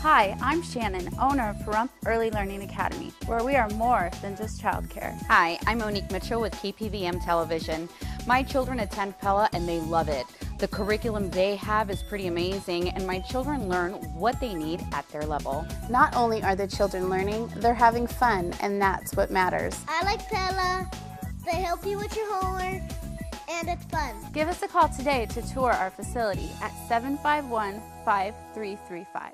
Hi, I'm Shannon, owner of Pahrump Early Learning Academy, where we are more than just childcare. Hi, I'm Monique Mitchell with KPVM Television. My children attend Pella and they love it. The curriculum they have is pretty amazing, and my children learn what they need at their level. Not only are the children learning, they're having fun, and that's what matters. I like Pella. They help you with your homework, and it's fun. Give us a call today to tour our facility at 751-5335.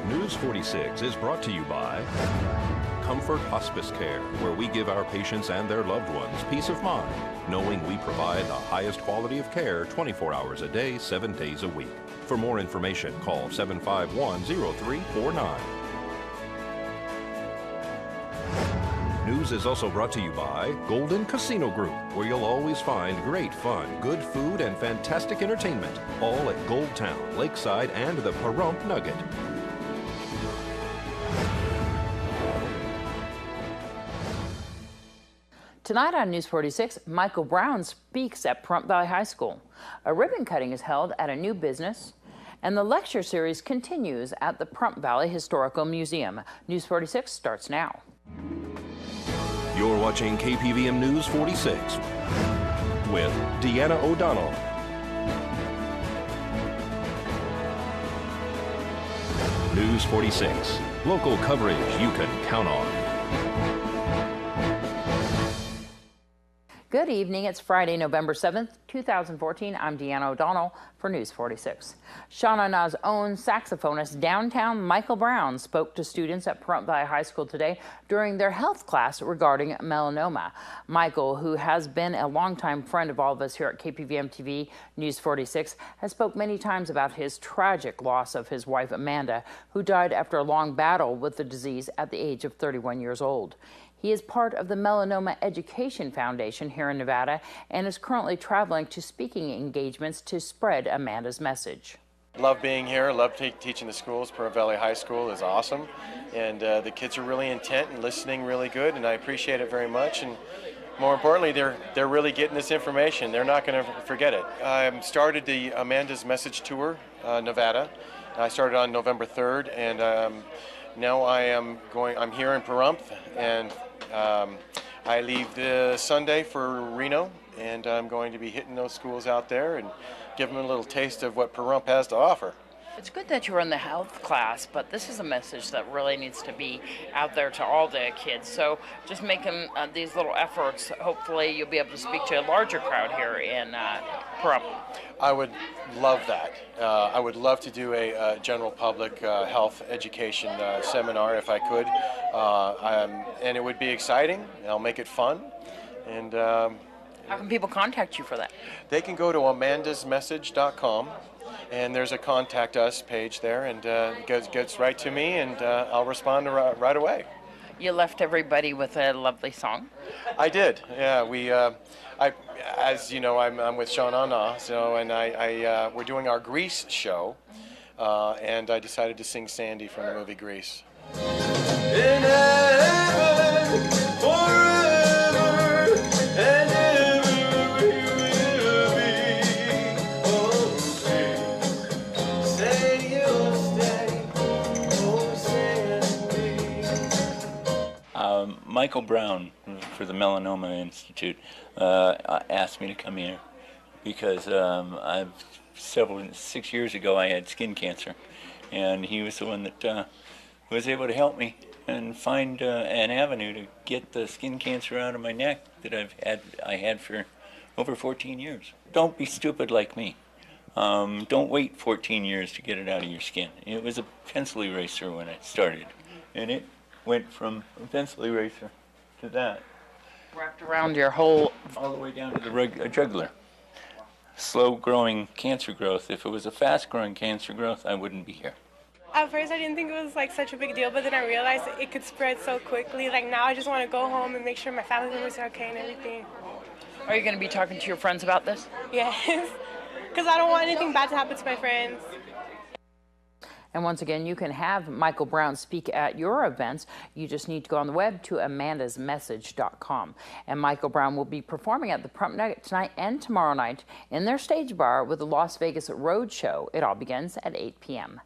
News 46 is brought to you by Comfort Hospice Care, where we give our patients and their loved ones peace of mind, knowing we provide the highest quality of care 24 hours a day, 7 days a week. For more information, call 751-0349. News is also brought to you by Golden Casino Group, where you'll always find great fun, good food, and fantastic entertainment, all at Gold Town, Lakeside, and the Pahrump Nugget. Tonight on News 46, Michael Brown speaks at Pahrump Valley High School. A ribbon cutting is held at a new business, and the lecture series continues at the Pahrump Valley Historical Museum. News 46 starts now. You're watching KPVM News 46 with Deanna O'Donnell. News 46, local coverage you can count on. Good evening. It's Friday, November 7th, 2014. I'm Deanna O'Donnell for News 46. Shawana's own saxophonist, downtown Michael Brown, spoke to students at Pahrump Valley High School today during their health class regarding melanoma. Michael, who has been a longtime friend of all of us here at KPVM-TV News 46, has spoke many times about his tragic loss of his wife, Amanda, who died after a long battle with the disease at the age of 31 years old. He is part of the Melanoma Education Foundation here in Nevada and is currently traveling to speaking engagements to spread Amanda's message. Love being here, love teaching the schools. Pahrump Valley High School is awesome, and the kids are really intent and listening really good, and I appreciate it very much. And more importantly, they're really getting this information. They're not going to forget it. I started the Amanda's Message Tour, Nevada. I started on November 3rd, and now I'm here in Pahrump, and I leave this Sunday for Reno, and I'm going to be hitting those schools out there and give them a little taste of what Pahrump has to offer. It's good that you're in the health class, but this is a message that really needs to be out there to all the kids. So just making these little efforts, hopefully you'll be able to speak to a larger crowd here in Pahrump. I would love that. I would love to do a general public health education seminar if I could, and it would be exciting. I'll make it fun. And how can people contact you for that? They can go to amandasmessage.com, and there's a contact us page there, and it gets right to me, and I'll respond right away. You left everybody with a lovely song. I did. Yeah, as you know, I'm with Shawnana, and we're doing our Grease show, and I decided to sing Sandy from the movie Grease. In heaven, forever, and ever we will be. Oh, say you'll stay. Oh, Sandy. Michael Brown for the Melanoma Institute asked me to come here because 6 years ago I had skin cancer, and he was the one that was able to help me and find an avenue to get the skin cancer out of my neck that I had for over 14 years. Don't be stupid like me. Don't wait 14 years to get it out of your skin. It was a pencil eraser when it started, and it went from a pencil eraser to that. Wrapped around your whole... all the way down to the jugular. Slow-growing cancer growth. If it was a fast-growing cancer growth, I wouldn't be here. At first, I didn't think it was like such a big deal, but then I realized it could spread so quickly. Like now, I just want to go home and make sure my family members are okay and everything. Are you going to be talking to your friends about this? Yes, because I don't want anything bad to happen to my friends. And once again, you can have Michael Brown speak at your events. You just need to go on the web to amandasmessage.com. And Michael Brown will be performing at the Prump Nugget tonight and tomorrow night in their stage bar with the Las Vegas Road Show. It all begins at 8 p.m.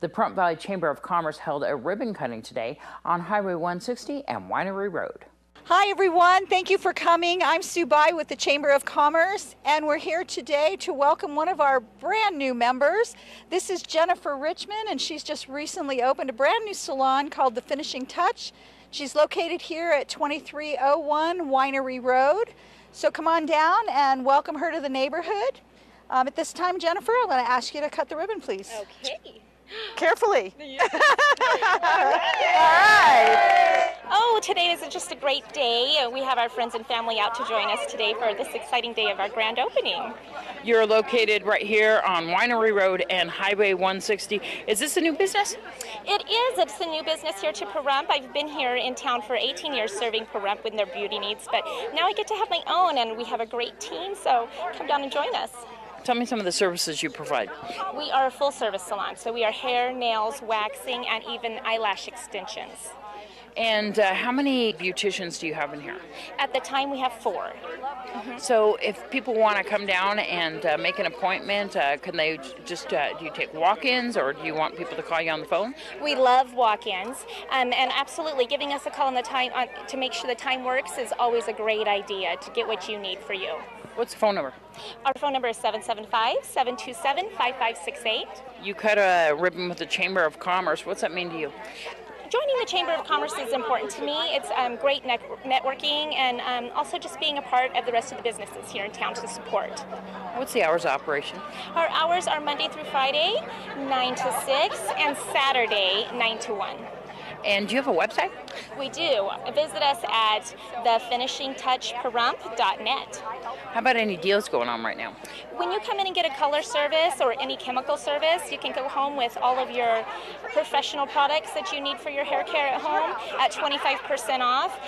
The Prump Valley Chamber of Commerce held a ribbon cutting today on Highway 160 and Winery Road. Hi everyone, thank you for coming. I'm Sue Bai with the Chamber of Commerce, and we're here today to welcome one of our brand new members. This is Jennifer Richmond, and she's just recently opened a brand new salon called The Finishing Touch. She's located here at 2301 Winery Road. So come on down and welcome her to the neighborhood. At this time, Jennifer, I'm going to ask you to cut the ribbon, please. Okay. Carefully. Yeah. All right. Oh, today is just a great day. We have our friends and family out to join us today for this exciting day of our grand opening. You're located right here on Winery Road and Highway 160. Is this a new business? It is. It's a new business here to Pahrump. I've been here in town for 18 years serving Pahrump with their beauty needs, but now I get to have my own, and we have a great team, so come down and join us. Tell me some of the services you provide. We are a full-service salon, so we are hair, nails, waxing, and even eyelash extensions. And how many beauticians do you have in here? At the time, we have 4. So if people want to come down and make an appointment, can they just, do you take walk-ins, or do you want people to call you on the phone? We love walk-ins, and absolutely giving us a call on the time to make sure the time works is always a great idea to get what you need for you. What's the phone number? Our phone number is 775-727-5568. You cut a ribbon with the Chamber of Commerce. What's that mean to you? Joining the Chamber of Commerce is important to me. It's great networking, and also just being a part of the rest of the businesses here in town to support. What's the hours of operation? Our hours are Monday through Friday, 9 to 6, and Saturday, 9 to 1. And do you have a website? We do. Visit us at thefinishingtouchpahrump.net. How about any deals going on right now? When you come in and get a color service or any chemical service, you can go home with all of your professional products that you need for your hair care at home at 25% off.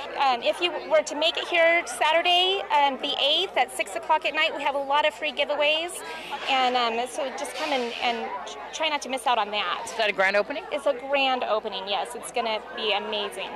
If you were to make it here Saturday, the 8th at 6 o'clock at night, we have a lot of free giveaways. And so just come in and try not to miss out on that. Is that a grand opening? It's a grand opening, yes. It's going to be amazing.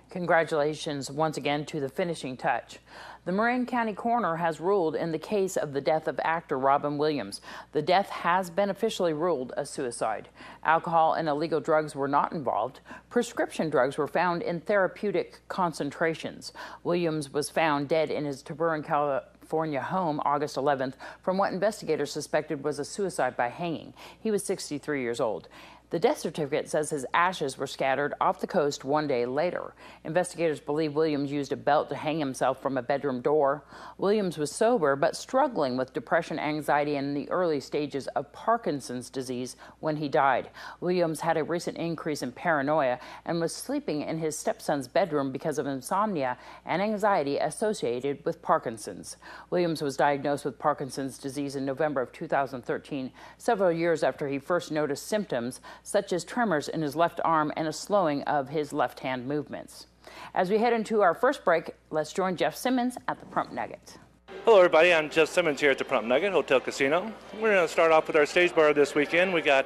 Congratulations once again to The Finishing Touch. The Marin County Coroner has ruled in the case of the death of actor Robin Williams. The death has been officially ruled a suicide. Alcohol and illegal drugs were not involved. Prescription drugs were found in therapeutic concentrations. Williams was found dead in his Tiburon, California home August 11th from what investigators suspected was a suicide by hanging. He was 63 years old. The death certificate says his ashes were scattered off the coast one day later. Investigators believe Williams used a belt to hang himself from a bedroom door. Williams was sober but struggling with depression, anxiety, and the early stages of Parkinson's disease when he died. Williams had a recent increase in paranoia and was sleeping in his stepson's bedroom because of insomnia and anxiety associated with Parkinson's. Williams was diagnosed with Parkinson's disease in November of 2013, several years after he first noticed symptoms such as tremors in his left arm and a slowing of his left hand movements. As we head into our first break, let's join Jeff Simmons at the Prump Nugget. Hello everybody, I'm Jeff Simmons here at the Prump Nugget Hotel Casino. We're going to start off with our stage bar this weekend. We got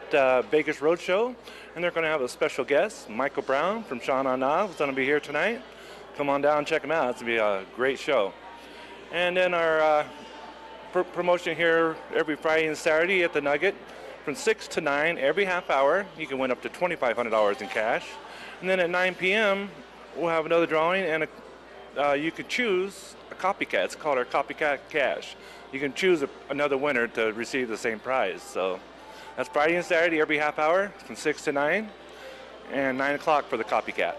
Vegas Road Show, and they're going to have a special guest, Michael Brown from Sha Na Na, who's going to be here tonight. Come on down and check him out. It's going to be a great show. And then our promotion here every Friday and Saturday at the Nugget, from 6 to 9, every half hour, you can win up to $2,500 in cash. And then at 9 p.m., we'll have another drawing, and you can choose a copycat. It's called our Copycat Cash. You can choose another winner to receive the same prize. So that's Friday and Saturday, every half hour, from 6 to 9, and 9 o'clock for the Copycat.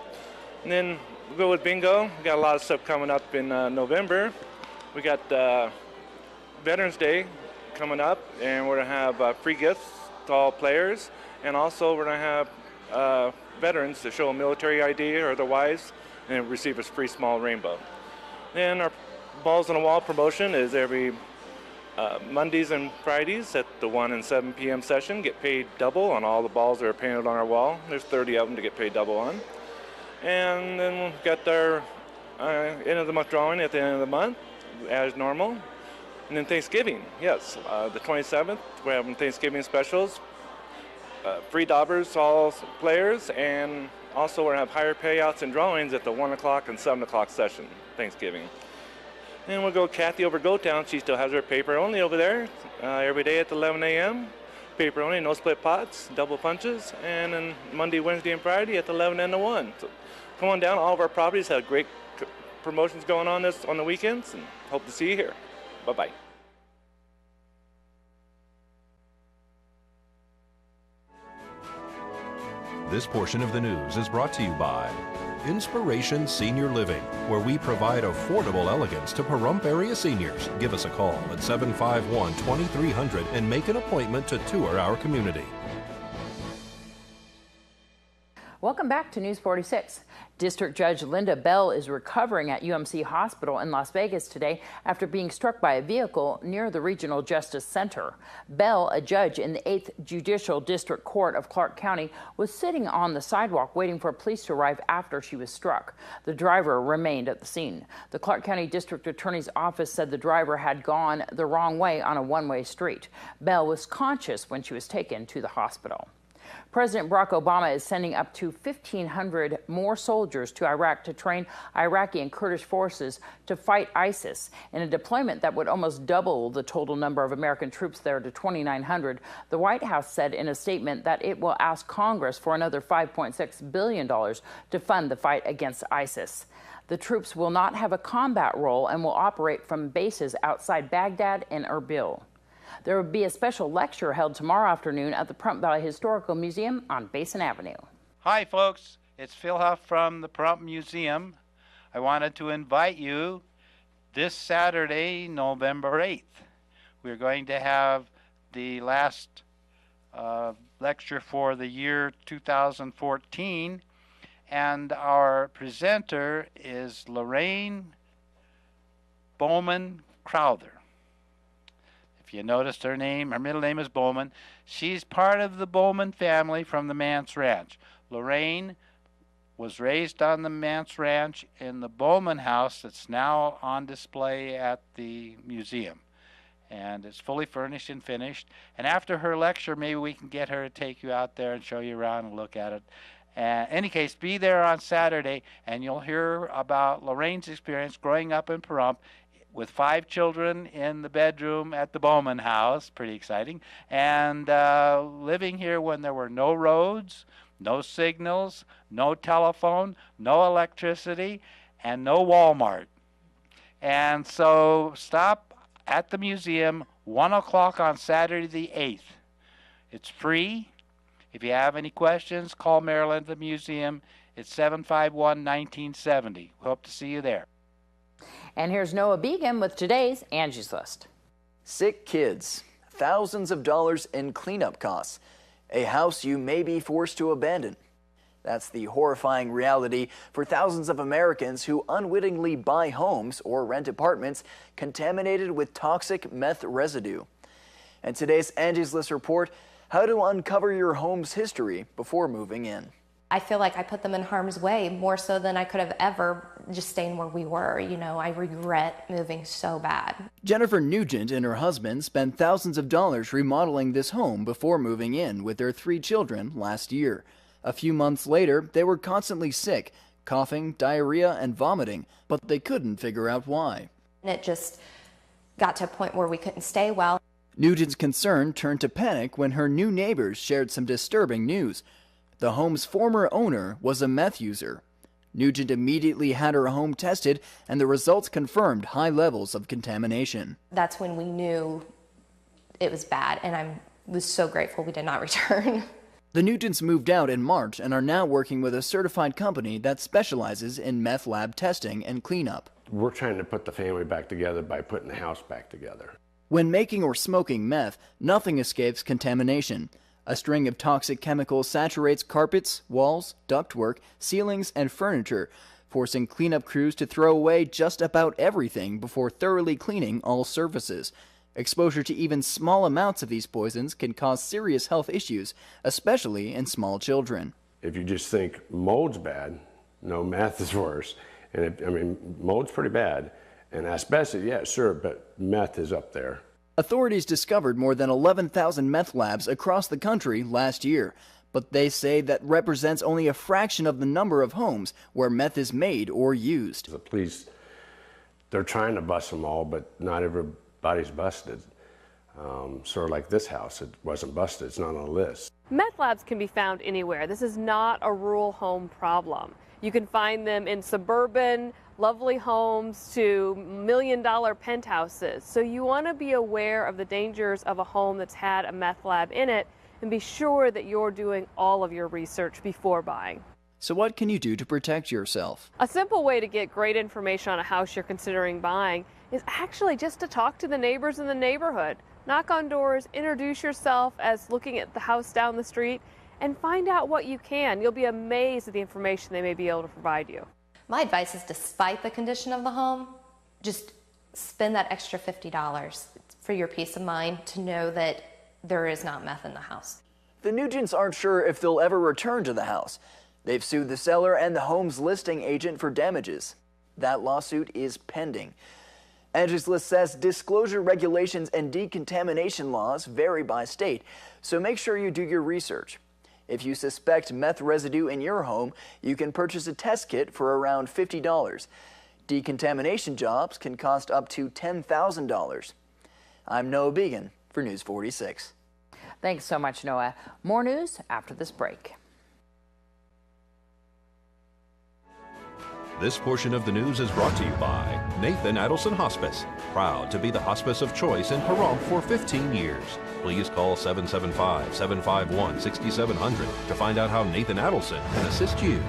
And then we'll go with bingo. We got a lot of stuff coming up in November. We got Veterans Day coming up, and we're going to have free gifts to all players, and also we're going to have veterans to show a military ID or otherwise and receive a free small rainbow. Then our Balls on the Wall promotion is every Mondays and Fridays at the 1 and 7 p.m. session. Get paid double on all the balls that are painted on our wall. There's 30 of them to get paid double on. And then we've got our end of the month drawing at the end of the month as normal. And then Thanksgiving, yes, the 27th, we're having Thanksgiving specials. free daubers to all players, and also we're going to have higher payouts and drawings at the 1 o'clock and 7 o'clock session, Thanksgiving. And we'll go Kathy over Go Town. She still has her paper only over there every day at 11 a.m. Paper only, no split pots, double punches, and then Monday, Wednesday, and Friday at 11 and 1. So come on down. All of our properties have great promotions going on on the weekends, and hope to see you here. Bye-bye. This portion of the news is brought to you by Inspiration Senior Living, where we provide affordable elegance to Pahrump area seniors. Give us a call at 751-2300 and make an appointment to tour our community. Welcome back to News 46. District Judge Linda Bell is recovering at UMC Hospital in Las Vegas today after being struck by a vehicle near the Regional Justice Center. Bell, a judge in the 8th Judicial District Court of Clark County, was sitting on the sidewalk waiting for police to arrive after she was struck. The driver remained at the scene. The Clark County District Attorney's Office said the driver had gone the wrong way on a one-way street. Bell was conscious when she was taken to the hospital. President Barack Obama is sending up to 1,500 more soldiers to Iraq to train Iraqi and Kurdish forces to fight ISIS in a deployment that would almost double the total number of American troops there to 2,900. The White House said in a statement that it will ask Congress for another $5.6 billion to fund the fight against ISIS. The troops will not have a combat role and will operate from bases outside Baghdad and Erbil. There will be a special lecture held tomorrow afternoon at the Pahrump Valley Historical Museum on Basin Avenue. Hi folks, it's Phil Huff from the Pahrump Museum. I wanted to invite you this Saturday, November 8th. We're going to have the last lecture for the year 2014, and our presenter is Lorraine Bowman Crowther. If you noticed her name, her middle name is Bowman. She's part of the Bowman family from the Mance Ranch. Lorraine was raised on the Mance Ranch in the Bowman house that's now on display at the museum. And it's fully furnished and finished. And after her lecture, maybe we can get her to take you out there and show you around and look at it. In any case, be there on Saturday, and you'll hear about Lorraine's experience growing up in Pahrump with 5 children in the bedroom at the Bowman house, pretty exciting, and living here when there were no roads, no signals, no telephone, no electricity, and no Walmart. And so stop at the museum 1 o'clock on Saturday the 8th. It's free. If you have any questions, call Marilyn at the museum. It's 751-1970. We hope to see you there. And here's Noah Began with today's Angie's List. Sick kids, thousands of dollars in cleanup costs, a house you may be forced to abandon. That's the horrifying reality for thousands of Americans who unwittingly buy homes or rent apartments contaminated with toxic meth residue. And today's Angie's List report, how to uncover your home's history before moving in. I feel like I put them in harm's way more so than I could have ever just staying where we were. You know, I regret moving so bad. Jennifer Nugent and her husband spent thousands of dollars remodeling this home before moving in with their 3 children last year. A few months later, they were constantly sick, coughing, diarrhea, and vomiting, but they couldn't figure out why. And it just got to a point where we couldn't stay well. Nugent's concern turned to panic when her new neighbors shared some disturbing news. The home's former owner was a meth user. Nugent immediately had her home tested, and the results confirmed high levels of contamination. That's when we knew it was bad, and I was so grateful we did not return. The Nugents moved out in March and are now working with a certified company that specializes in meth lab testing and cleanup. We're trying to put the family back together by putting the house back together. When making or smoking meth, nothing escapes contamination. A string of toxic chemicals saturates carpets, walls, ductwork, ceilings, and furniture, forcing cleanup crews to throw away just about everything before thoroughly cleaning all surfaces. Exposure to even small amounts of these poisons can cause serious health issues, especially in small children. If you just think mold's bad, no, meth is worse. And mold's pretty bad. And asbestos, yeah, sure, but meth is up there. Authorities discovered more than 11,000 meth labs across the country last year, but they say that represents only a fraction of the number of homes where meth is made or used. The police, they're trying to bust them all, but not everybody's busted. Sort of like this house, it wasn't busted, it's not on a list. Meth labs can be found anywhere. This is not a rural home problem. You can find them in suburban, lovely homes to million-dollar penthouses. So you want to be aware of the dangers of a home that's had a meth lab in it and be sure that you're doing all of your research before buying. So what can you do to protect yourself? A simple way to get great information on a house you're considering buying is actually just to talk to the neighbors in the neighborhood. Knock on doors, introduce yourself as looking at the house down the street, and find out what you can. You'll be amazed at the information they may be able to provide you. My advice is, despite the condition of the home, just spend that extra $50 for your peace of mind to know that there is not meth in the house. The Nugents aren't sure if they'll ever return to the house. They've sued the seller and the home's listing agent for damages. That lawsuit is pending. Angie's List says disclosure regulations and decontamination laws vary by state, so make sure you do your research. If you suspect meth residue in your home, you can purchase a test kit for around $50. Decontamination jobs can cost up to $10,000. I'm Noah Began for News 46. Thanks so much, Noah. More news after this break. This portion of the news is brought to you by Nathan Adelson Hospice, proud to be the hospice of choice in Pahrump for 15 years. Please call 775-751-6700 to find out how Nathan Adelson can assist you.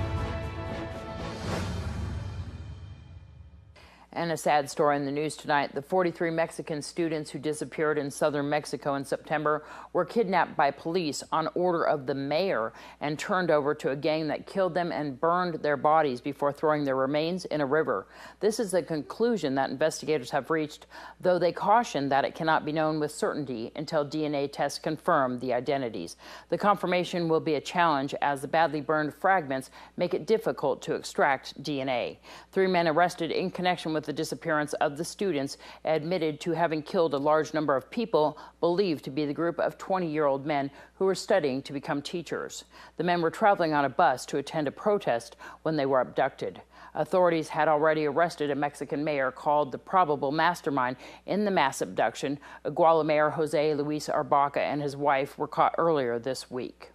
And a sad story in the news tonight. The 43 Mexican students who disappeared in southern Mexico in September were kidnapped by police on order of the mayor and turned over to a gang that killed them and burned their bodies before throwing their remains in a river. This is the conclusion that investigators have reached, though they caution that it cannot be known with certainty until DNA tests confirm the identities. The confirmation will be a challenge as the badly burned fragments make it difficult to extract DNA. 3 men arrested in connection with the disappearance of the students admitted to having killed a large number of people believed to be the group of 20-year-old men who were studying to become teachers. The men were traveling on a bus to attend a protest when they were abducted. Authorities had already arrested a Mexican mayor called the probable mastermind in the mass abduction. Iguala Mayor Jose Luis Arbaca and his wife were caught earlier this week.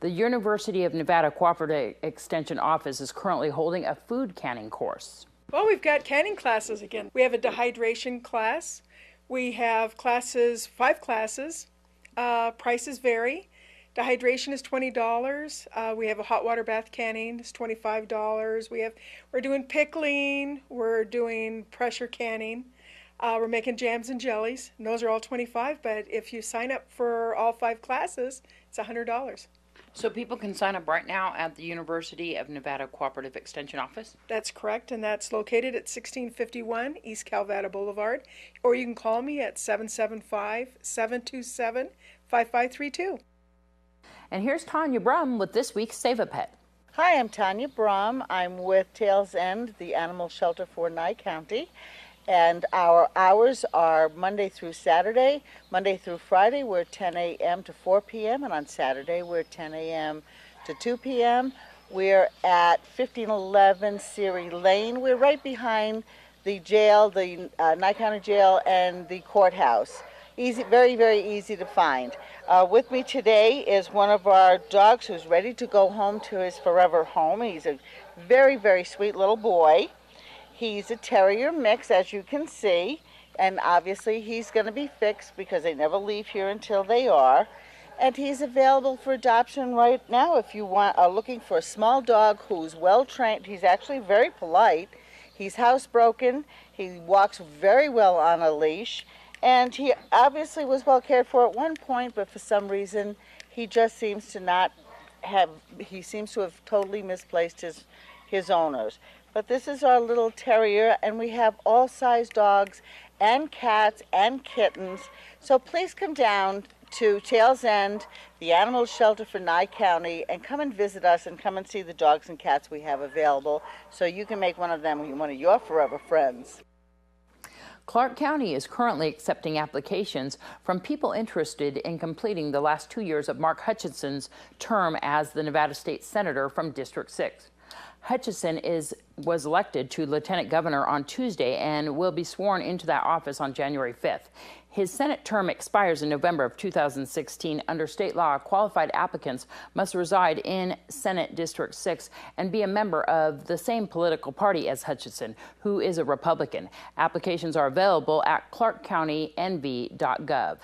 The University of Nevada Cooperative Extension Office is currently holding a food canning course. Well, we've got canning classes again. We have a dehydration class. We have classes, 5 classes. Prices vary. Dehydration is $20. We have a hot water bath canning. It's $25. We're doing pickling. We're doing pressure canning. We're making jams and jellies. And those are all $25. But if you sign up for all 5 classes, it's $100. So people can sign up right now at the University of Nevada Cooperative Extension Office? That's correct, and that's located at 1651 East Calvada Boulevard. Or you can call me at 775-727-5532. And here's Tanya Brum with this week's Save a Pet. Hi, I'm Tanya Brum. I'm with Tails End, the animal shelter for Nye County. And our hours are Monday through Saturday. Monday through Friday, we're 10 a.m. to 4 p.m. And on Saturday, we're 10 a.m. to 2 p.m. We're at 1511 Siri Lane. We're right behind the jail, the Nye County Jail, and the courthouse. Easy, very, very easy to find. With me today is one of our dogs who's ready to go home to his forever home. He's a very, very sweet little boy. He's a terrier mix, as you can see, and obviously he's going to be fixed because they never leave here until they are. And he's available for adoption right now if you are looking for a small dog who's well trained. He's actually very polite. He's housebroken. He walks very well on a leash. And he obviously was well cared for at one point, but for some reason he just seems to not have, he seems to have totally misplaced his owners. But this is our little terrier, and we have all size dogs and cats and kittens. So please come down to Tails End, the animal shelter for Nye County, and come and visit us and come and see the dogs and cats we have available so you can make one of them one of your forever friends. Clark County is currently accepting applications from people interested in completing the last 2 years of Mark Hutchinson's term as the Nevada State Senator from District 6. Hutchinson was elected to Lieutenant Governor on Tuesday and will be sworn into that office on January 5th. His Senate term expires in November of 2016. Under state law, qualified applicants must reside in Senate District 6 and be a member of the same political party as Hutchinson, who is a Republican. Applications are available at clarkcountynv.gov.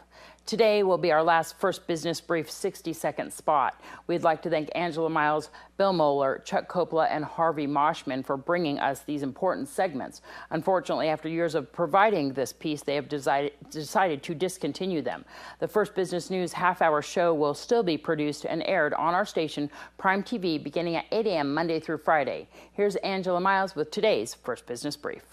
Today will be our last First Business Brief 60-second spot. We'd like to thank Angela Miles, Bill Moeller, Chuck Coppola, and Harvey Moshman for bringing us these important segments. Unfortunately, after years of providing this piece, they have decided to discontinue them. The First Business News half-hour show will still be produced and aired on our station, Prime TV, beginning at 8 a.m. Monday through Friday. Here's Angela Miles with today's First Business Brief.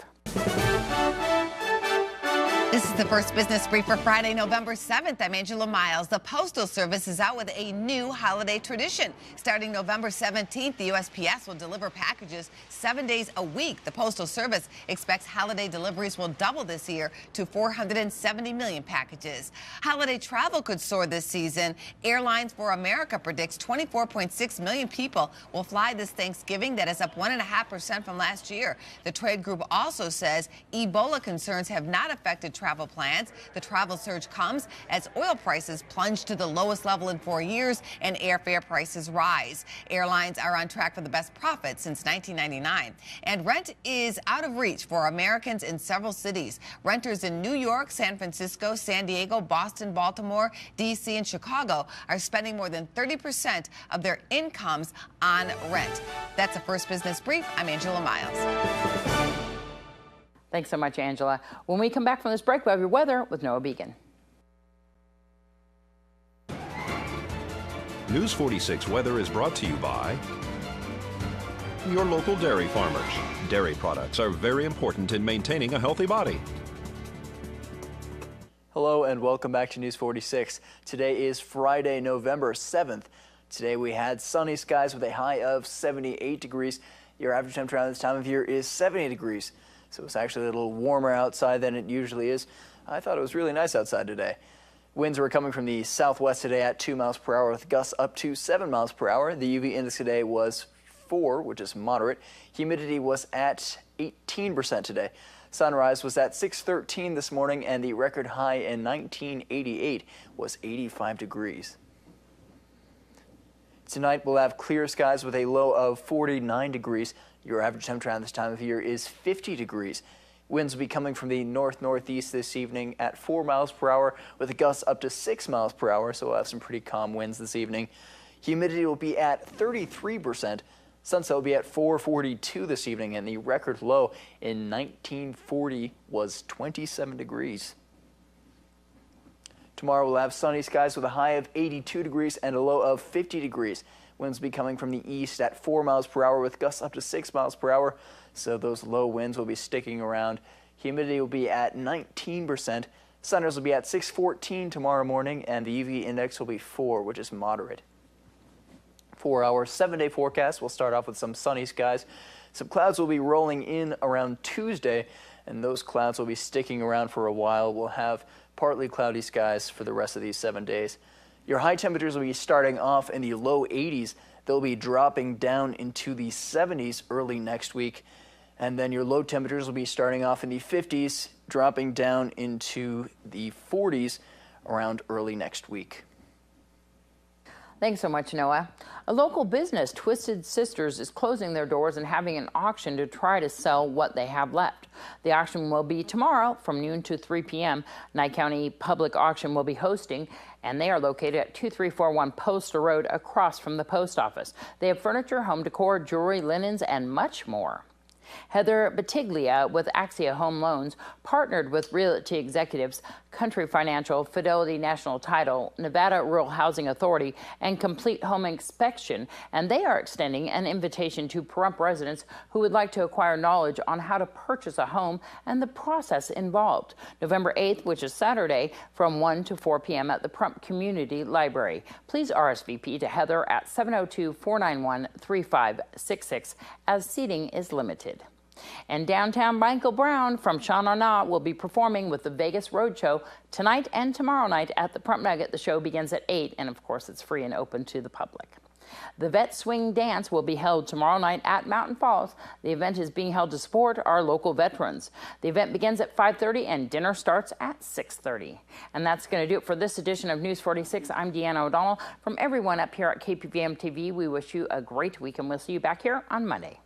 This is the First Business Brief for Friday, November 7th. I'm Angela Miles. The Postal Service is out with a new holiday tradition. Starting November 17th, the USPS will deliver packages 7 days a week. The Postal Service expects holiday deliveries will double this year to 470 million packages. Holiday travel could soar this season. Airlines for America predicts 24.6 million people will fly this Thanksgiving. That is up 1.5% from last year. The trade group also says Ebola concerns have not affected travel plans. The travel surge comes as oil prices plunge to the lowest level in 4 years and airfare prices rise. Airlines are on track for the best profits since 1999. And rent is out of reach for Americans in several cities. Renters in New York, San Francisco, San Diego, Boston, Baltimore, D.C., and Chicago are spending more than 30% of their incomes on rent. That's the First Business Brief. I'm Angela Miles. Thanks so much, Angela. When we come back from this break, we'll have your weather with Noah Began. News 46 weather is brought to you by your local dairy farmers. Dairy products are very important in maintaining a healthy body. Hello and welcome back to News 46. Today is Friday, November 7th. Today we had sunny skies with a high of 78 degrees. Your average temperature around this time of year is 70 degrees. So it's actually a little warmer outside than it usually is. I thought it was really nice outside today. Winds were coming from the southwest today at 2 miles per hour with gusts up to 7 miles per hour. The UV index today was 4, which is moderate. Humidity was at 18% today. Sunrise was at 6:13 this morning, and the record high in 1988 was 85 degrees. Tonight we'll have clear skies with a low of 49 degrees. Your average temperature around this time of year is 50 degrees. Winds will be coming from the north-northeast this evening at 4 miles per hour with a gust up to 6 miles per hour, so we'll have some pretty calm winds this evening. Humidity will be at 33%. Sunset will be at 4:42 this evening, and the record low in 1940 was 27 degrees. Tomorrow we'll have sunny skies with a high of 82 degrees and a low of 50 degrees. Winds will be coming from the east at 4 miles per hour with gusts up to 6 miles per hour, so those low winds will be sticking around. Humidity will be at 19%. Sunrise will be at 6:14 tomorrow morning, and the UV index will be 4, which is moderate. For our 7-day forecast, we'll start off with some sunny skies. Some clouds will be rolling in around Tuesday, and those clouds will be sticking around for a while. We'll have partly cloudy skies for the rest of these 7 days. Your high temperatures will be starting off in the low 80s. They'll be dropping down into the 70s early next week. And then your low temperatures will be starting off in the 50s, dropping down into the 40s around early next week. Thanks so much, Noah. A local business, Twisted Sisters, is closing their doors and having an auction to try to sell what they have left. The auction will be tomorrow from noon to 3 p.m. Nye County Public Auction will be hosting, and they are located at 2341 Postal Road across from the post office. They have furniture, home decor, jewelry, linens, and much more. Heather Batiglia with Axia Home Loans partnered with realty executives Country Financial, Fidelity National Title, Nevada Rural Housing Authority, and Complete Home Inspection, and they are extending an invitation to Pahrump residents who would like to acquire knowledge on how to purchase a home and the process involved. November 8th, which is Saturday, from 1 to 4 p.m. at the Pahrump Community Library. Please RSVP to Heather at 702-491-3566 as seating is limited. And downtown Michael Brown from Sha Na Na will be performing with the Vegas Roadshow tonight and tomorrow night at the Prump Nugget. The show begins at 8, and of course it's free and open to the public. The Vet Swing Dance will be held tomorrow night at Mountain Falls. The event is being held to support our local veterans. The event begins at 5:30 and dinner starts at 6:30. And that's going to do it for this edition of News 46. I'm Deanna O'Donnell. From everyone up here at KPVM-TV, we wish you a great week, and we'll see you back here on Monday.